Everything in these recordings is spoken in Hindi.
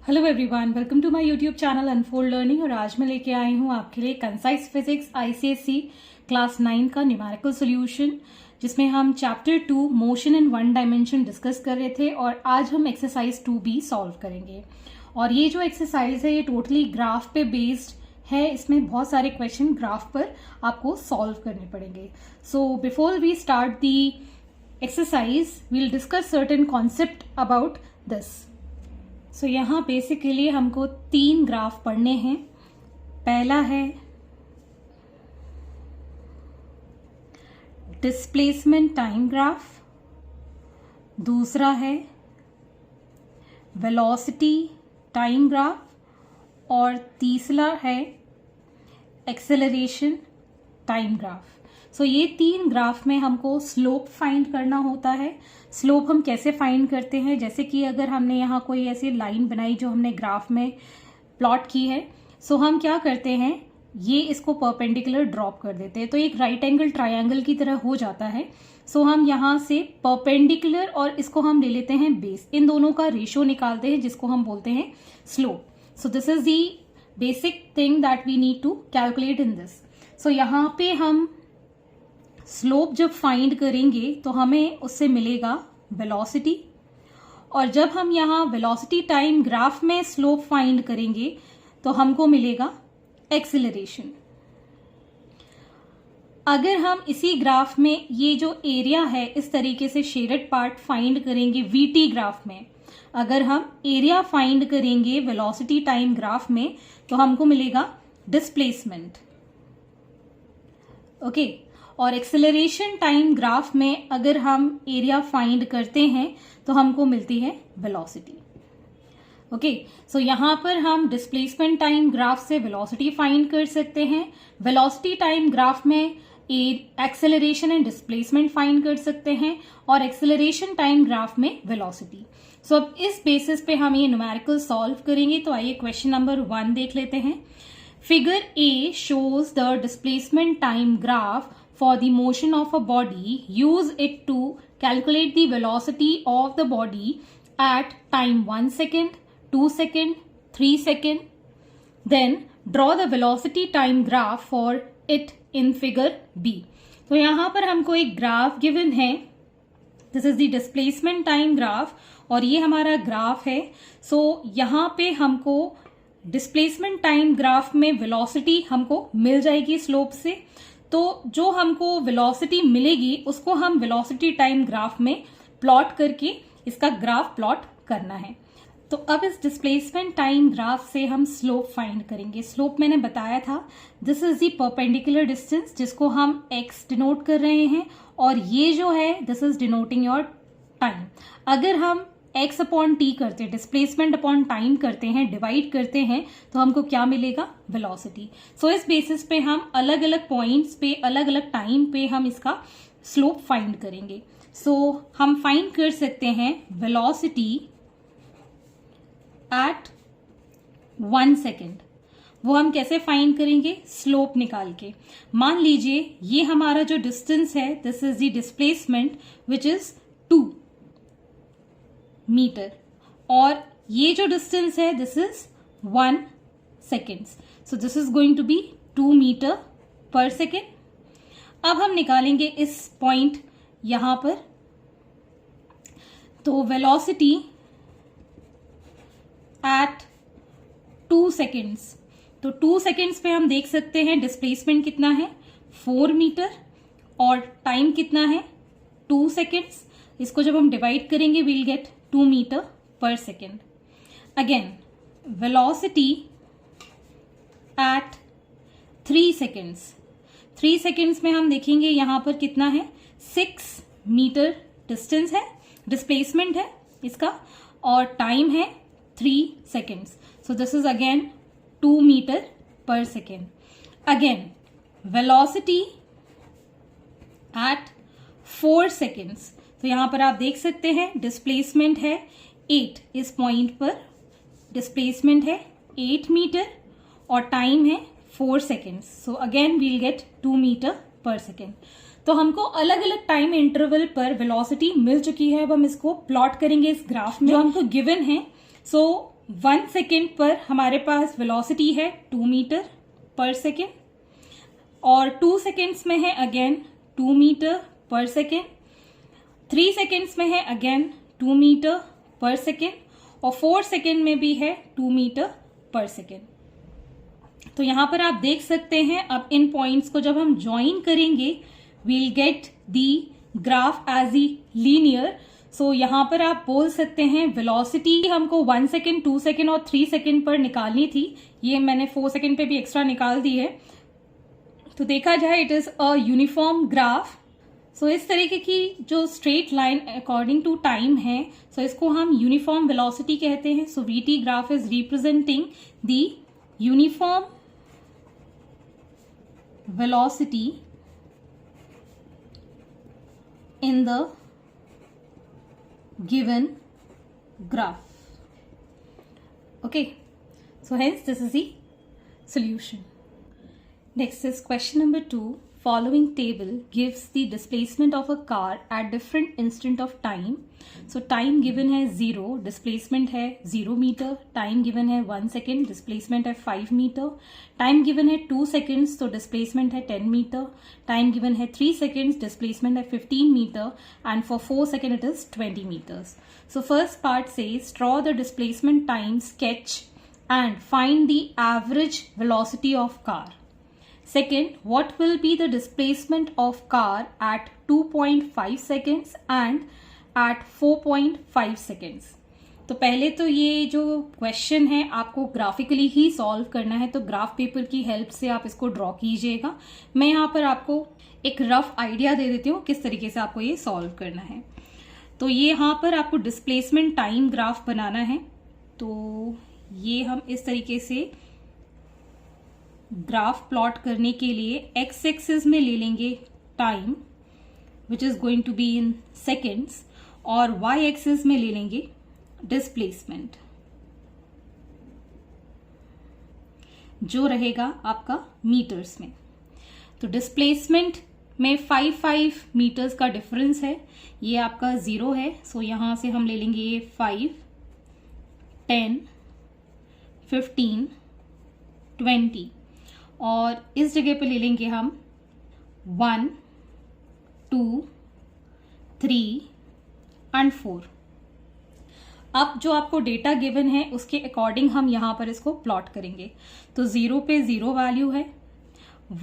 Hello everyone, welcome to my YouTube channel unfold learning. और आज मैं लेके आई हूँ आपके लिए कंसाइज फिजिक्स आईसीएसई क्लास 9 का न्यूमेरिकल सॉल्यूशन, जिसमें हम chapter 2 motion in one dimension discuss कर रहे थे। और आज हम एक्सरसाइज 2B सॉल्व करेंगे। और ये जो एक्सरसाइज है ये टोटली ग्राफ पे बेस्ड है। इसमें बहुत सारे क्वेश्चन ग्राफ पर आपको सॉल्व करने पड़ेंगे। So before we start the exercise we'll discuss certain concept about this. So यहाँ बेसिकली हमको 3 ग्राफ पढ़ने हैं। पहला है डिस्प्लेसमेंट टाइम ग्राफ, दूसरा है वेलोसिटी टाइम ग्राफ और तीसरा है एक्सेलरेशन टाइम ग्राफ। सो ये 3 ग्राफ में हमको स्लोप फाइंड करना होता है। स्लोप हम कैसे फाइंड करते हैं, जैसे कि अगर हमने यहाँ कोई ऐसी लाइन बनाई जो हमने ग्राफ में प्लॉट की है, सो हम क्या करते हैं, ये इसको परपेंडिकुलर ड्रॉप कर देते हैं तो एक राइट एंगल ट्रायंगल की तरह हो जाता है। सो हम यहाँ से परपेंडिकुलर और इसको हम ले लेते हैं बेस, इन दोनों का रेशो निकालते हैं जिसको हम बोलते हैं slope. So this is the basic thing that we need to calculate in this. So यहाँ पे हम स्लोप जब फाइंड करेंगे तो हमें उससे मिलेगा वेलोसिटी, और जब हम यहाँ वेलोसिटी टाइम ग्राफ में स्लोप फाइंड करेंगे तो हमको मिलेगा एक्सीलरेशन। अगर हम इसी ग्राफ में ये जो एरिया है इस तरीके से शेडेड पार्ट फाइंड करेंगे वीटी ग्राफ में, अगर हम एरिया फाइंड करेंगे वेलोसिटी टाइम ग्राफ में तो हमको मिलेगा डिस्प्लेसमेंट। ओके, और एक्सेलरेशन टाइम ग्राफ में अगर हम एरिया फाइंड करते हैं तो हमको मिलती है वेलोसिटी। ओके, सो यहां पर हम डिस्प्लेसमेंट टाइम ग्राफ से वेलोसिटी फाइंड कर सकते हैं, वेलोसिटी टाइम ग्राफ में एक्सेलरेशन एंड डिस्प्लेसमेंट फाइंड कर सकते हैं, और एक्सेलरेशन टाइम ग्राफ में वेलोसिटी। सो अब इस बेसिस पे हम ये न्यूमेरिकल सॉल्व करेंगे। तो आइए क्वेश्चन नंबर 1 देख लेते हैं। Figure A shows the displacement time graph for the motion of a body. Use it to calculate the velocity of the body at time 1 second, 2 second, 3 second. Then draw the velocity time graph for it in figure B. तो यहाँ पर हमको एक ग्राफ गिवन है, this is the displacement time graph, और ये हमारा ग्राफ है। सो यहाँ पे हमको डिस्प्लेसमेंट टाइम ग्राफ में वेलोसिटी हमको मिल जाएगी स्लोप से। तो जो हमको वेलोसिटी मिलेगी उसको हम वेलोसिटी टाइम ग्राफ में प्लॉट करके इसका ग्राफ प्लॉट करना है। तो अब इस डिस्प्लेसमेंट टाइम ग्राफ से हम स्लोप फाइंड करेंगे। स्लोप मैंने बताया था, this is the perpendicular distance जिसको हम x डिनोट कर रहे हैं, और ये जो है this is denoting your time. अगर हम x अपॉन टी करते हैं, डिस्प्लेसमेंट अपॉन टाइम करते हैं, डिवाइड करते हैं, तो हमको क्या मिलेगा, वेलोसिटी। सो इस बेसिस पे हम अलग अलग पॉइंट्स पे अलग अलग टाइम पे हम इसका स्लोप फाइंड करेंगे। सो हम फाइंड कर सकते हैं वेलोसिटी एट 1 सेकेंड। वो हम कैसे फाइंड करेंगे, स्लोप निकाल के। मान लीजिए ये हमारा जो डिस्टेंस है, this is the displacement which is 2 metre, और ये जो डिस्टेंस है this is 1 seconds. So this is going to be 2 metre per second. अब हम निकालेंगे इस पॉइंट यहां पर, तो वेलोसिटी एट 2 सेकेंड्स। तो 2 सेकेंड्स पे हम देख सकते हैं डिस्प्लेसमेंट कितना है, 4 मीटर, और टाइम कितना है, 2 सेकेंड्स। इसको जब हम डिवाइड करेंगे we'll get 2 metre per second. Again velocity eight 3 seconds. 3 seconds में हम देखेंगे यहां पर कितना है, 6 मीटर डिस्टेंस है, डिस्प्लेसमेंट है इसका, और टाइम है 3 seconds. So this is again 2 metre per second. Again velocity at 4 seconds. तो यहां पर आप देख सकते हैं डिस्प्लेसमेंट है 8, इस पॉइंट पर डिस्प्लेसमेंट है 8 मीटर और टाइम है 4 seconds. So again we'll get 2 metre per second. तो हमको अलग अलग टाइम इंटरवल पर वेलोसिटी मिल चुकी है। अब हम इसको प्लॉट करेंगे इस ग्राफ में जो हमको गिवन है। सो 1 सेकेंड पर हमारे पास वेलोसिटी है 2 मीटर पर सेकेंड, और 2 सेकेंड्स में है again 2 metre per second, 3 seconds में है अगेन 2 मीटर पर सेकेंड, और 4 सेकेंड में भी है 2 मीटर पर सेकेंड। तो यहां पर आप देख सकते हैं, अब इन पॉइंट्स को जब हम ज्वाइन करेंगे we'll get the graph as a linear. So यहां पर आप बोल सकते हैं वेलोसिटी हमको 1 सेकेंड, 2 सेकेंड और 3 सेकेंड पर निकालनी थी, ये मैंने 4 सेकेंड पे भी एक्स्ट्रा निकाल दी है। तो देखा जाए it is a uniform graph. So इस तरीके की जो straight line according to time है, सो इसको हम यूनिफॉर्म वेलोसिटी कहते हैं। So VT graph is representing the uniform velocity in the given graph. Okay, so hence this is the solution. Next is question number 2. Following table gives the displacement of a car at different instant of time. So time given है 0, displacement है 0 मीटर, time given है 1 सेकेंड, displacement है 5 मीटर, time given है 2 seconds, तो displacement है 10 मीटर, time given है 3 seconds, displacement है 15 metre, and for 4 seconds it is 20 meters. So first part says draw the displacement time sketch and find the average velocity of car. Second, what will be the displacement of car at 2.5 seconds and at 4.5 seconds? तो पहले तो ये जो क्वेश्चन है आपको ग्राफिकली ही सॉल्व करना है, तो ग्राफ पेपर की हेल्प से आप इसको ड्रॉ कीजिएगा। मैं यहाँ पर आपको एक रफ आइडिया दे देती हूँ किस तरीके से आपको ये सॉल्व करना है। तो ये यहाँ पर आपको डिस्प्लेसमेंट टाइम ग्राफ बनाना है। तो ये हम इस तरीके से ग्राफ प्लॉट करने के लिए एक्स एक्सिस में ले लेंगे time which is going to be in seconds, और वाई एक्सिस में ले लेंगे डिस्प्लेसमेंट जो रहेगा आपका मीटर्स में। तो डिस्प्लेसमेंट में 5 मीटर्स का डिफरेंस है, ये आपका 0 है। सो यहां से हम ले लेंगे ये 5, 10, 15, 20, और इस जगह पे ले लेंगे हम 1, 2, 3 एंड 4। अब जो आपको डेटा गिवन है उसके अकॉर्डिंग हम यहां पर इसको प्लॉट करेंगे। तो 0 पे 0 वैल्यू है,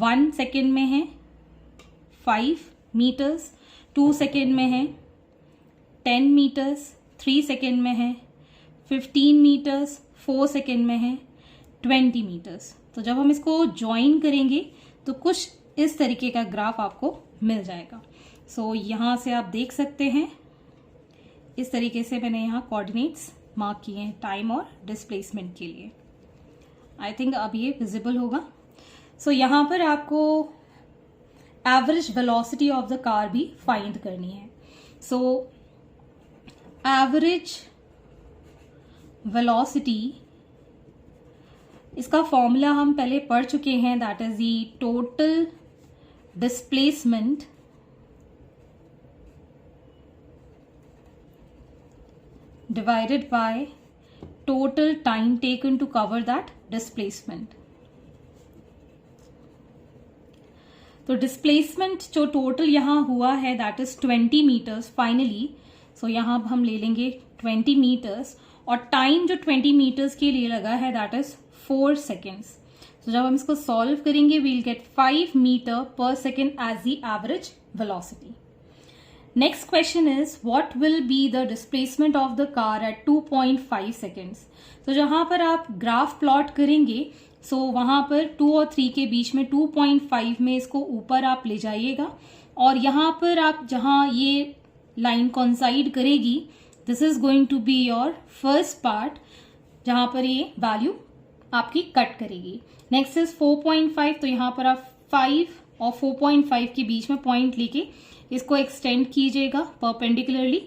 1 सेकेंड में है 5 मीटर्स, 2 सेकेंड में है 10 मीटर्स, 3 सेकेंड में है 15 मीटर्स, 4 सेकेंड में है 20 मीटर्स। तो जब हम इसको ज्वाइन करेंगे तो कुछ इस तरीके का ग्राफ आपको मिल जाएगा। सो यहां से आप देख सकते हैं इस तरीके से मैंने यहाँ कोऑर्डिनेट्स मार्क किए हैं टाइम और डिस्प्लेसमेंट के लिए। आई थिंक अब ये विजिबल होगा। सो यहां पर आपको average velocity of the car भी फाइंड करनी है। सो एवरेज वेलोसिटी, इसका फॉर्मूला हम पहले पढ़ चुके हैं, that is the total displacement divided by total time taken to cover that displacement. तो डिस्प्लेसमेंट जो टोटल यहां हुआ है दैट इज 20 मीटर्स फाइनली। सो यहां हम ले लेंगे 20 मीटर्स, और टाइम जो 20 मीटर्स के लिए लगा है दैट इज 4 सेकेंड्स। तो जब हम इसको सॉल्व करेंगे we'll get 5 metre per second as the average velocity. Next question is what will be the displacement of the car at 2.5 seconds? तो जहां पर आप ग्राफ प्लॉट करेंगे सो वहां पर 2 और 3 के बीच में 2.5 में इसको ऊपर आप ले जाइएगा, और यहां पर आप जहां ये लाइन कॉन्साइड करेगी this is going to be your first part जहां पर ये वैल्यू आपकी कट करेगी। नेक्स्ट इज 4.5, तो यहां पर आप 5 और 4.5 के बीच में पॉइंट लेके इसको एक्सटेंड कीजिएगा परपेंडिकुलरली,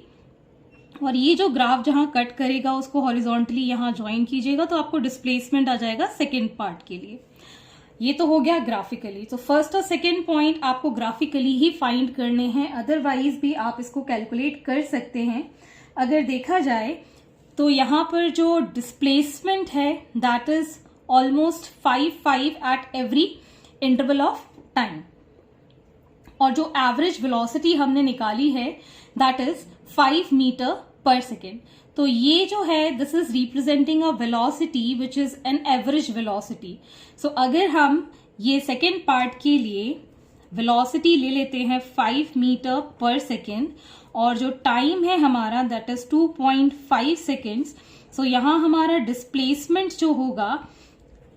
और ये जो ग्राफ जहां कट करेगा उसको हॉरिजॉन्टली यहां ज्वाइन कीजिएगा, तो आपको डिस्प्लेसमेंट आ जाएगा सेकेंड पार्ट के लिए। ये तो हो गया ग्राफिकली। तो फर्स्ट और सेकेंड पॉइंट आपको ग्राफिकली ही फाइंड करने हैं, अदरवाइज भी आप इसको कैलकुलेट कर सकते हैं। अगर देखा जाए तो यहाँ पर जो डिस्प्लेसमेंट है that is almost 5 at every interval of time, और जो एवरेज वेलोसिटी हमने निकाली है that is 5 metre per second. तो ये जो है this is representing a velocity which is an average velocity. So अगर हम ये सेकेंड पार्ट के लिए वेलोसिटी ले लेते हैं 5 मीटर पर सेकेंड, और जो टाइम है हमारा दैट इज 2.5 सेकेंड्स। सो यहाँ हमारा डिस्प्लेसमेंट जो होगा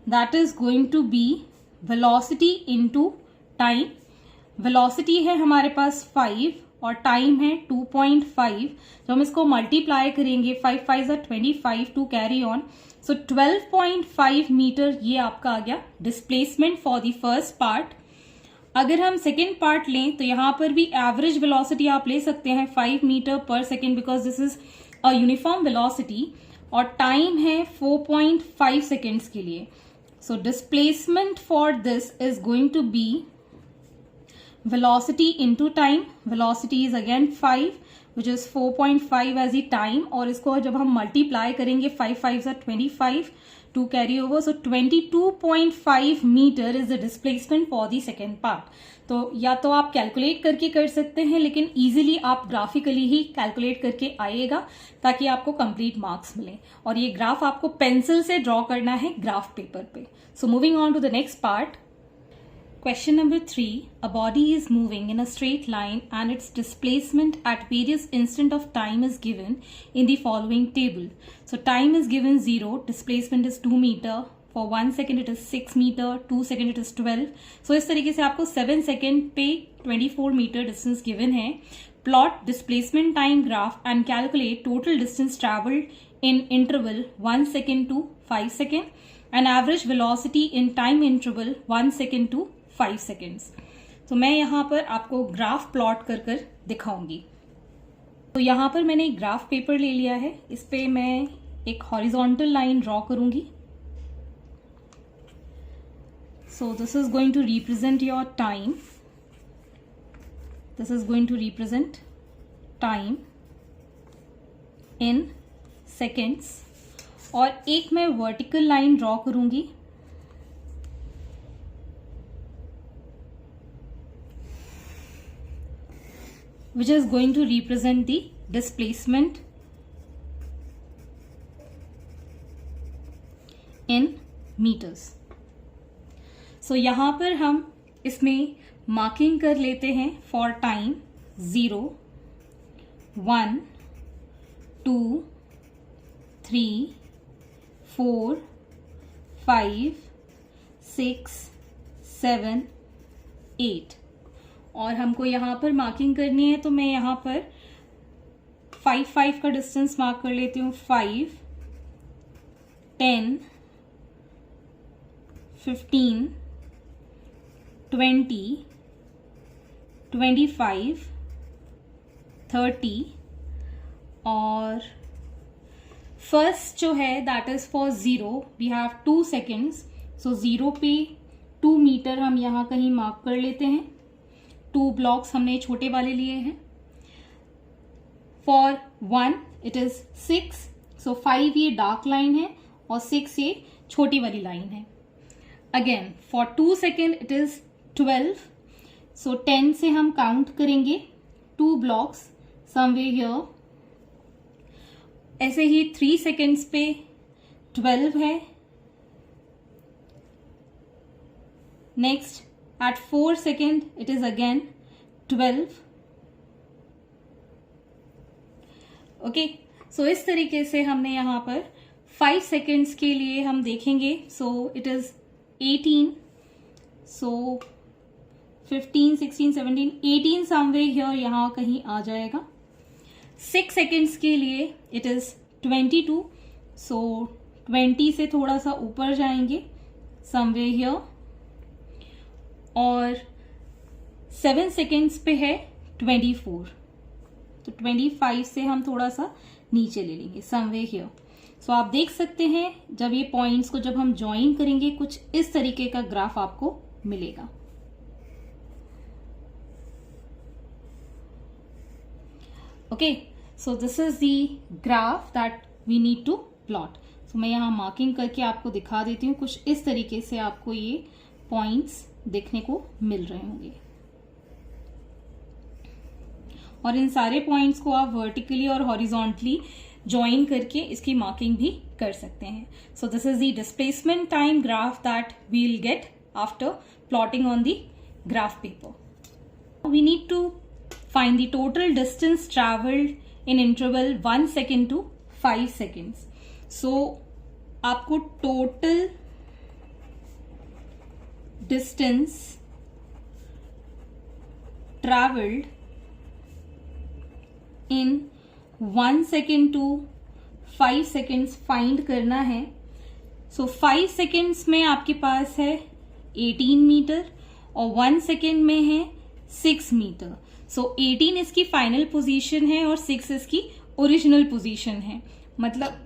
that is going to be velocity into time. Velocity है हमारे पास 5 और टाइम है 2.5, तो हम इसको मल्टीप्लाई करेंगे, 5 5 25 to carry on. So 12.5 metre ये आपका आ गया displacement for the first part. अगर हम सेकेंड पार्ट लें तो यहां पर भी एवरेज वेलोसिटी आप ले सकते हैं 5 metre per second, because this is a uniform velocity, और टाइम है 4.5 सेकेंड्स के लिए। So displacement for this is going to be velocity into time. Velocity is again 5 which is 4.5 as the time, और इसको जब हम मल्टीप्लाई करेंगे 5 5 25 to carry over, so 22.5 metre is the displacement for the second part. तो या तो आप कैलकुलेट करके कर सकते हैं, लेकिन इजीली आप ग्राफिकली ही कैलकुलेट करके आइएगा ताकि आपको कंप्लीट मार्क्स मिले। और ये ग्राफ आपको पेंसिल से ड्रॉ करना है ग्राफ पेपर पे। So moving on to the next part. Question number 3. A body is moving in a straight line and its displacement at various instant of time is given in the following table. So time is given 0, displacement is 2 meter, for 1 second it is 6 meter, 2 second it is 12. So इस तरीके से आपको 7 second पे 24 meter distance given है। Plot displacement time graph and calculate total distance traveled in interval 1 second to 5 second and average velocity in time interval 1 second to 5 seconds. तो मैं यहाँ पर आपको ग्राफ प्लॉट कर कर दिखाऊंगी। तो यहाँ पर मैंने एक ग्राफ पेपर ले लिया है, इस पे मैं एक हॉरिजॉन्टल लाइन ड्रॉ करूंगी। So this is going to represent your time, this is going to represent time in seconds, और एक मैं वर्टिकल लाइन ड्रॉ करूंगी which is going to represent the displacement in meters. So यहाँ पर हम इसमें मार्किंग कर लेते हैं फॉर टाइम 0, 1, 2, 3, 4, 5, 6, 7, 8, और हमको यहाँ पर मार्किंग करनी है, तो मैं यहाँ पर 5 5 का डिस्टेंस मार्क कर लेती हूँ। 5, 10, 15, 20, 25, 30, और फर्स्ट जो है that is for 0, we have 2 seconds. So 0 पे 2 मीटर हम यहाँ कहीं मार्क कर लेते हैं। 2 ब्लॉक्स हमने छोटे वाले लिए हैं। फॉर 1 इट इज 6, सो 5 ये डार्क लाइन है और 6 ये छोटी वाली लाइन है। Again for 2 second it is 12, सो 10 से हम काउंट करेंगे 2 ब्लॉक्स समवे हियर। ऐसे ही 3 सेकेंड्स पे 12 है। Next at 4 second it is again 12. Okay, so इस तरीके से हमने यहाँ पर 5 सेकेंड्स के लिए हम देखेंगे। So it is 18, so 15, 16, 17, 18 somewhere here यहाँ कहीं आ जाएगा। 6 सेकेंड्स के लिए इट इज 22, सो 20 से थोड़ा सा ऊपर जाएंगे समवे हियर, और 7 सेकेंड्स पे है 24, तो 25 से हम थोड़ा सा नीचे ले लेंगे समवे हियर। सो आप देख सकते हैं जब ये पॉइंट्स को जब हम ज्वाइन करेंगे कुछ इस तरीके का ग्राफ आपको मिलेगा। Okay, so this is the graph that we need to plot. तो मैं यहाँ मार्किंग करके आपको दिखा देती हूँ। कुछ इस तरीके से आपको ये पॉइंट्स देखने को मिल रहे होंगे और इन सारे पॉइंट्स को आप वर्टिकली और हॉरिजॉन्टली ज्वाइन करके इसकी मार्किंग भी कर सकते हैं। So this is the displacement time graph that we will get after plotting on the graph paper. We need to find the total distance travelled in interval 1 second to 5 seconds. So आपको total distance travelled in 1 second to 5 seconds find करना है। सो 5 सेकेंड्स में आपके पास है 18 मीटर और 1 सेकेंड में है 6 मीटर। सो 18 इसकी फाइनल पोजीशन है और 6 इसकी ओरिजिनल पोजीशन है, मतलब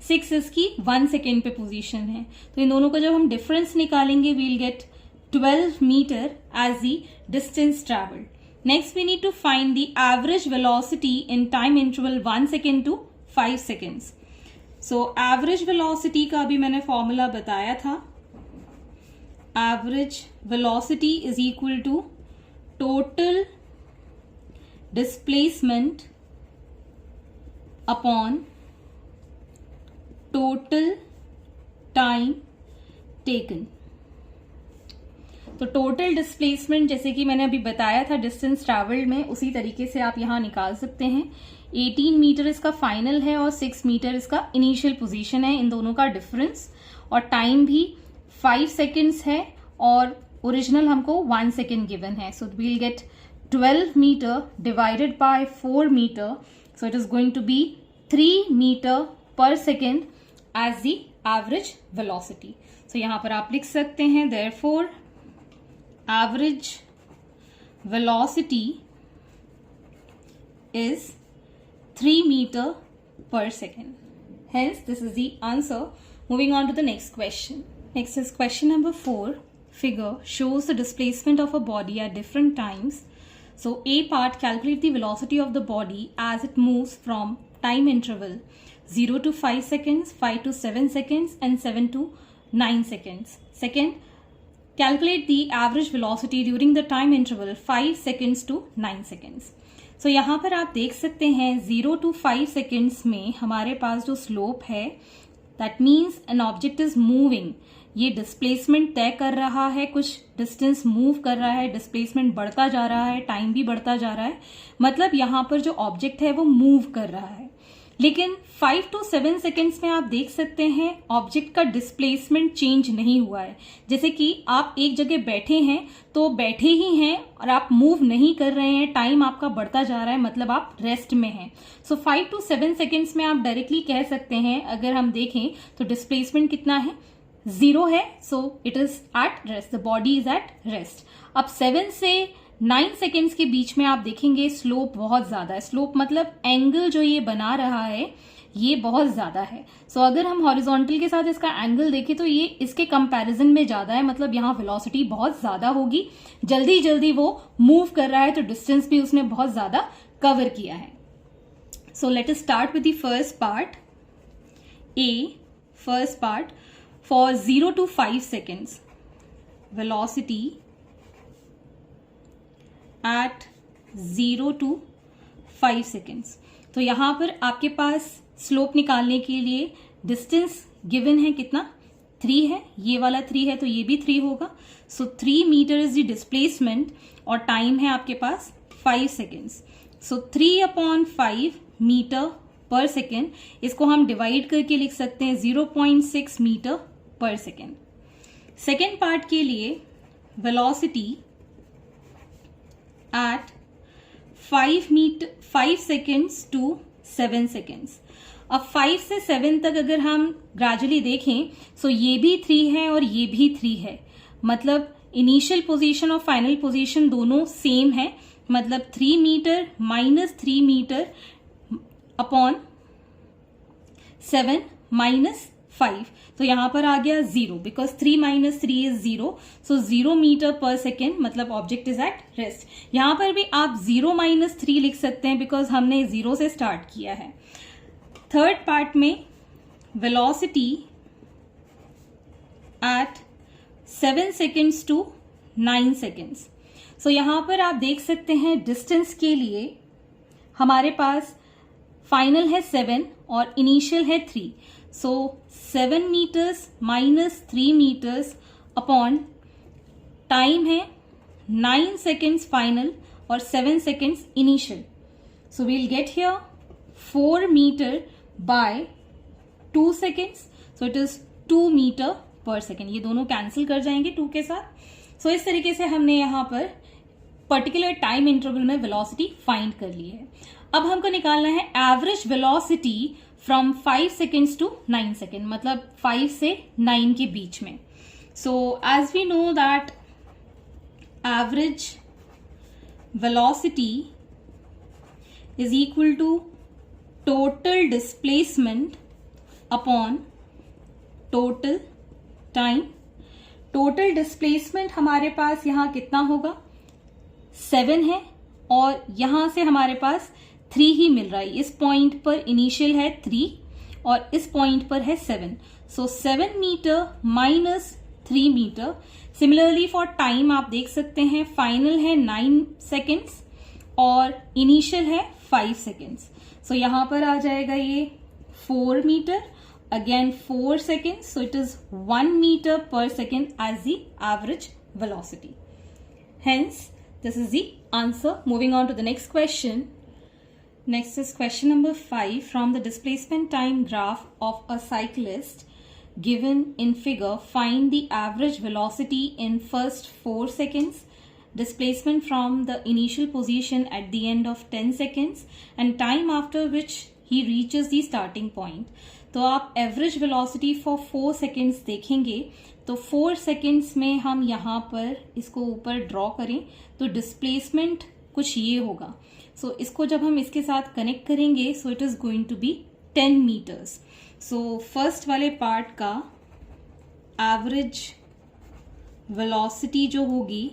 6 इसकी 1 सेकेंड पे पोजीशन है। तो इन दोनों का जब हम डिफरेंस निकालेंगे we will get 12 metre as the distance travelled. Next, we need to find the average velocity in time interval 1 second to 5 seconds. So, average velocity का भी मैंने फॉर्मूला बताया था। Average velocity is equal to total displacement upon total time taken. तो टोटल डिस्प्लेसमेंट जैसे कि मैंने अभी बताया था डिस्टेंस ट्रैवल्ड में, उसी तरीके से आप यहां निकाल सकते हैं। 18 मीटर इसका फाइनल है और 6 मीटर इसका इनिशियल पोजीशन है, इन दोनों का डिफरेंस। और टाइम भी 5 सेकेंड्स है और ओरिजिनल हमको 1 सेकेंड गिवन है। So we will get 12 metre divided by 4 metre, so it is going to be 3 metre per second as the average velocity. So यहां पर आप लिख सकते हैं therefore average velocity is 3 meter per second. Hence, this is the answer. Moving on to the next question. Next is question number 4. Figure shows the displacement of a body at different times. So, A part, calculate the velocity of the body as it moves from time interval 0 to 5 seconds, 5 to 7 seconds and 7 to 9 seconds. Second, calculate the average velocity during the time interval 5 seconds to 9 seconds. So यहाँ पर आप देख सकते हैं 0 to 5 seconds में हमारे पास जो स्लोप है that means an object is moving. ये डिस्प्लेसमेंट तय कर रहा है, कुछ डिस्टेंस मूव कर रहा है, डिस्प्लेसमेंट बढ़ता जा रहा है, टाइम भी बढ़ता जा रहा है, मतलब यहाँ पर जो ऑब्जेक्ट है वो मूव कर रहा है। लेकिन 5 to 7 सेकेंड्स में आप देख सकते हैं ऑब्जेक्ट का डिस्प्लेसमेंट चेंज नहीं हुआ है। जैसे कि आप एक जगह बैठे हैं तो बैठे ही हैं और आप मूव नहीं कर रहे हैं, टाइम आपका बढ़ता जा रहा है, मतलब आप रेस्ट में हैं। सो 5 to 7 सेकेंड्स में आप डायरेक्टली कह सकते हैं, अगर हम देखें तो डिस्प्लेसमेंट कितना है, 0 है। सो it is at rest, the body is at rest. अब 7 से 9 सेकेंड्स के बीच में आप देखेंगे स्लोप बहुत ज्यादा है। स्लोप मतलब एंगल जो ये बना रहा है ये बहुत ज्यादा है। सो अगर हम हॉरिजॉन्टल के साथ इसका एंगल देखें तो ये इसके कंपैरिजन में ज्यादा है, मतलब यहाँ वेलोसिटी बहुत ज्यादा होगी, जल्दी जल्दी वो मूव कर रहा है तो डिस्टेंस भी उसने बहुत ज्यादा कवर किया है। So let us start with the first part. A first part, for 0 to 5 seconds velocity at 0 to 5 seconds। तो यहां पर आपके पास स्लोप निकालने के लिए डिस्टेंस गिवन है कितना, 3 है, ये वाला 3 है तो ये भी 3 होगा। सो 3 मीटर इज द डिस्प्लेसमेंट और टाइम है आपके पास 5 सेकेंड्स। सो 3/5 मीटर पर सेकेंड, इसको हम डिवाइड करके लिख सकते हैं 0.6 metre per second. Second part के लिए velocity at 5 seconds to 7 seconds। अब 5 से 7 तक अगर हम ग्रेजुअली देखें तो ये भी 3 है और ये भी 3 है, मतलब इनिशियल पोजीशन और फाइनल पोजीशन दोनों सेम है, मतलब 3 meter minus 3 meter upon 7 minus 5, तो यहां पर आ गया 0 because 3 - 3 is 0, so 0 meter per second, मतलब ऑब्जेक्ट इज एट रेस्ट। यहां पर भी आप 0 - 3 लिख सकते हैं बिकॉज हमने 0 से स्टार्ट किया है। थर्ड पार्ट में velocity at 7 seconds to 9 seconds। सो यहां पर आप देख सकते हैं डिस्टेंस के लिए हमारे पास फाइनल है 7 और इनिशियल है 3, so 7 meters - 3 meters upon time है 9 seconds फाइनल और 7 seconds initial, so we'll get here 4 meter by 2 seconds, so it is 2 meter per second। ये दोनों कैंसिल कर जाएंगे 2 के साथ। सो इस तरीके से हमने यहाँ पर पर्टिकुलर टाइम इंटरवल में वेलोसिटी फाइंड कर ली है। अब हमको निकालना है average velocity from 5 seconds to 9 seconds, मतलब 5 से 9 के बीच में। So as we know that average velocity is equal to total displacement upon total time. Total displacement हमारे पास यहां कितना होगा, 7 है और यहां से हमारे पास 3 ही मिल रहा है। इस पॉइंट पर इनिशियल है 3 और इस पॉइंट पर है 7, so 7 meter minus 3 meter. Similarly for time आप देख सकते हैं फाइनल है 9 seconds और इनिशियल है 5 seconds, सो यहां पर आ जाएगा ये 4 metre, again 4 seconds, so it is 1 meter per second as the average velocity. Hence, this is the answer. Moving on to the next question. Next is question number 5. From the displacement time graph of a cyclist given in figure, find the average velocity in first 4 seconds, displacement from the initial position at the end of 10 seconds, and time after which he reaches the starting point. तो आप एवरेज वेलोसिटी फॉर 4 seconds देखेंगे तो 4 seconds में हम यहाँ पर इसको ऊपर ड्रॉ करें तो डिस्प्लेसमेंट कुछ ये होगा। सो इसको जब हम इसके साथ कनेक्ट करेंगे so it is going to be 10 meters। So first वाले पार्ट का एवरेज वेलोसिटी जो होगी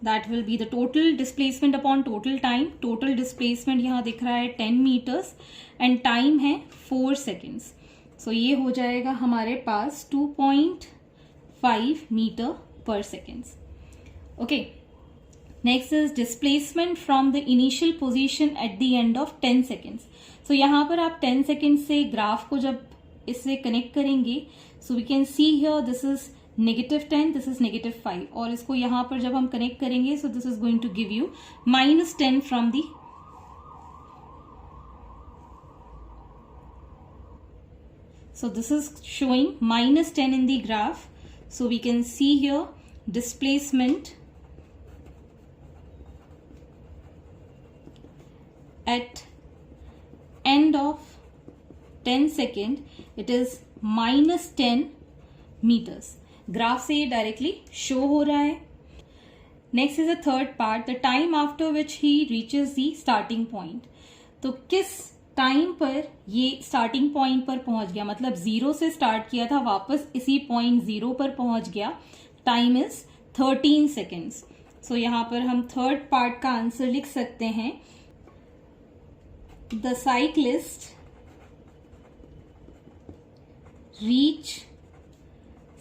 that will be the total displacement upon total time। total displacement यहाँ दिख रहा है 10 meters and time है 4 seconds, so ये हो जाएगा हमारे पास 2.5 meter per seconds। okay, next is displacement from the initial position at the end of 10 seconds। so यहाँ पर आप 10 seconds से ग्राफ को जब इससे कनेक्ट करेंगे so we can see here this is -10, this is -5 और इसको यहां पर जब हम कनेक्ट करेंगे so this is going to give you -10 from the so this is showing -10 in the graph, so we can see here displacement at end of 10 second it is -10 meters। Graph से ये डायरेक्टली शो हो रहा है। Next is a third part, the time after which he reaches the starting point. तो किस टाइम पर ये स्टार्टिंग पॉइंट पर पहुंच गया, मतलब 0 से स्टार्ट किया था वापस इसी पॉइंट 0 पर पहुंच गया। Time is 13 seconds। सो यहां पर हम थर्ड पार्ट का आंसर लिख सकते हैं, the cyclist reach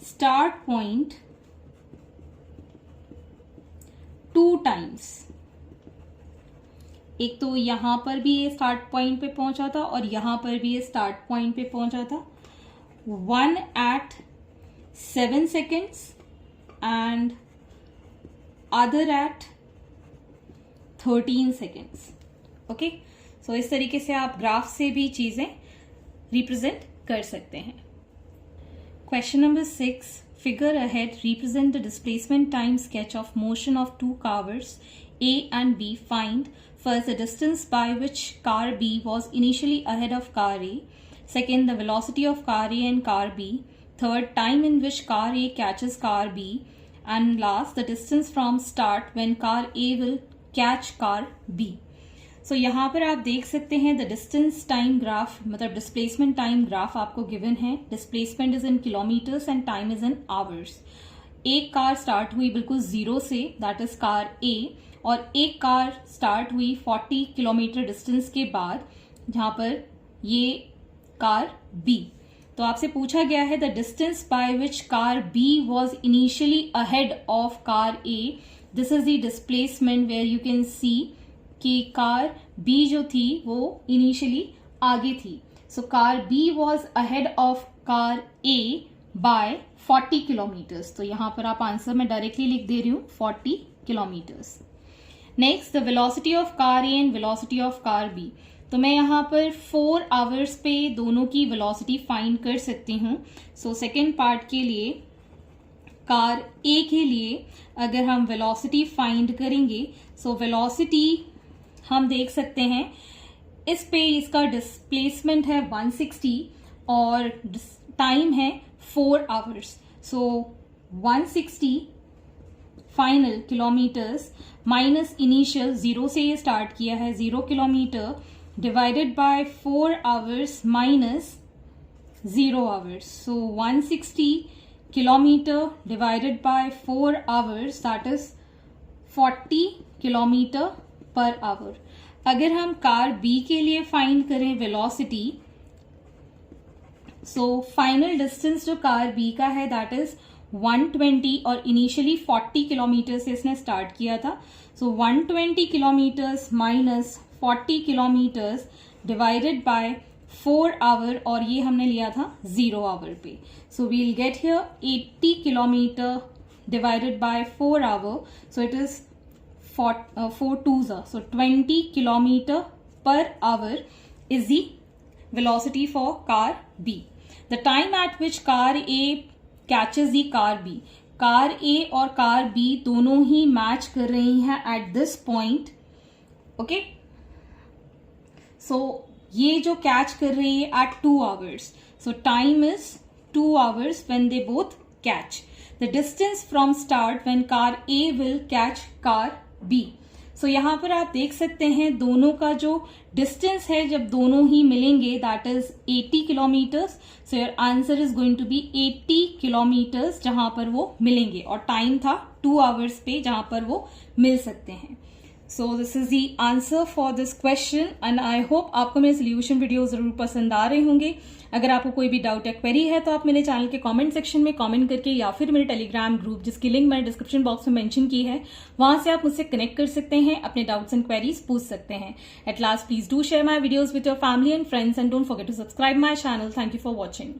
start point 2 times। एक तो यहां पर भी ये स्टार्ट पॉइंट पे पहुंचा था और यहां पर भी ये स्टार्ट पॉइंट पे पहुंचा था, 1 at 7 seconds and other at 13 seconds। Okay, so इस तरीके से आप ग्राफ से भी चीजें रिप्रेजेंट कर सकते हैं। Question number 6. Figure ahead represent the displacement time sketch of motion of two cars A and B. Find first the distance by which car B was initially ahead of car A. Second, the velocity of car A and car B. Third, time in which car A catches car B. And last, the distance from start when car A will catch car B. सो यहाँ पर आप देख सकते हैं द डिस्टेंस टाइम ग्राफ, मतलब डिस्प्लेसमेंट टाइम ग्राफ आपको गिवन है। Displacement is in kilometres and time is in hours. एक कार स्टार्ट हुई बिल्कुल जीरो से, दैट इज कार ए, और एक कार स्टार्ट हुई 40 किलोमीटर डिस्टेंस के बाद, जहां पर ये कार बी। तो आपसे पूछा गया है the distance by which car B was initially ahead of car A. This is the displacement where you can see कि कार बी जो थी वो इनिशियली आगे थी। So car B was ahead of car A by 40 kilometres. तो यहां पर आप आंसर में डायरेक्टली लिख दे रही हूं 40 kilometers. Next, the velocity of car A and velocity of car B. तो मैं यहाँ पर 4 आवर्स पे दोनों की वेलोसिटी फाइंड कर सकती हूँ। सो सेकेंड पार्ट के लिए कार ए के लिए अगर हम वेलोसिटी फाइंड करेंगे, सो वेलोसिटी हम देख सकते हैं इस पे इसका डिस्प्लेसमेंट है 160 और टाइम है 4 आवर्स। सो 160 फाइनल किलोमीटर्स माइनस इनिशियल, 0 से ये स्टार्ट किया है, 0 kilometre divided by 4 hours minus 0 hours. So 160 kilometre divided by 4 hours, that is 40 kilometre per hour. अगर हम कार बी के लिए फाइंड करें वेलोसिटी, सो फाइनल डिस्टेंस जो कार बी का है दैट इज 120 और इनिशियली 40 किलोमीटर से इसने स्टार्ट किया था। So 120 kilometers minus 40 kilometers divided by 4 hour, और ये हमने लिया था 0 आवर पे। So we'll get here 80 kilometer divided by 4 hour, so it is 4 twos are, so 20 kilometer per hour is the velocity for car B. The time at which car A catches the car B. Car A और कार B दोनों ही मैच कर रही हैं at this point. Okay? So ये जो कैच कर रही है at 2 hours. So time is 2 hours when they both catch. The distance from start when car A will catch car B. सो यहाँ पर आप देख सकते हैं दोनों का जो डिस्टेंस है जब दोनों ही मिलेंगे that is 80 kilometers. So your answer is going to be 80 kilometers जहां पर वो मिलेंगे, और टाइम था 2 आवर्स पे जहां पर वो मिल सकते हैं। So this is the answer for this question and I hope आपको मेरे सोल्यूशन वीडियो जरूर पसंद आ रहे होंगे। अगर आपको कोई भी डाउट या क्वेरी है तो आप मेरे चैनल के कमेंट सेक्शन में कमेंट करके, या फिर मेरे टेलीग्राम ग्रुप जिसकी लिंक मैंने डिस्क्रिप्शन बॉक्स में मेंशन की है, वहां से आप मुझसे कनेक्ट कर सकते हैं, अपने डाउट्स एंड क्वेरीज पूछ सकते हैं। At last, please do share my videos with your family and friends and don't forget to subscribe my channel. Thank you for watching.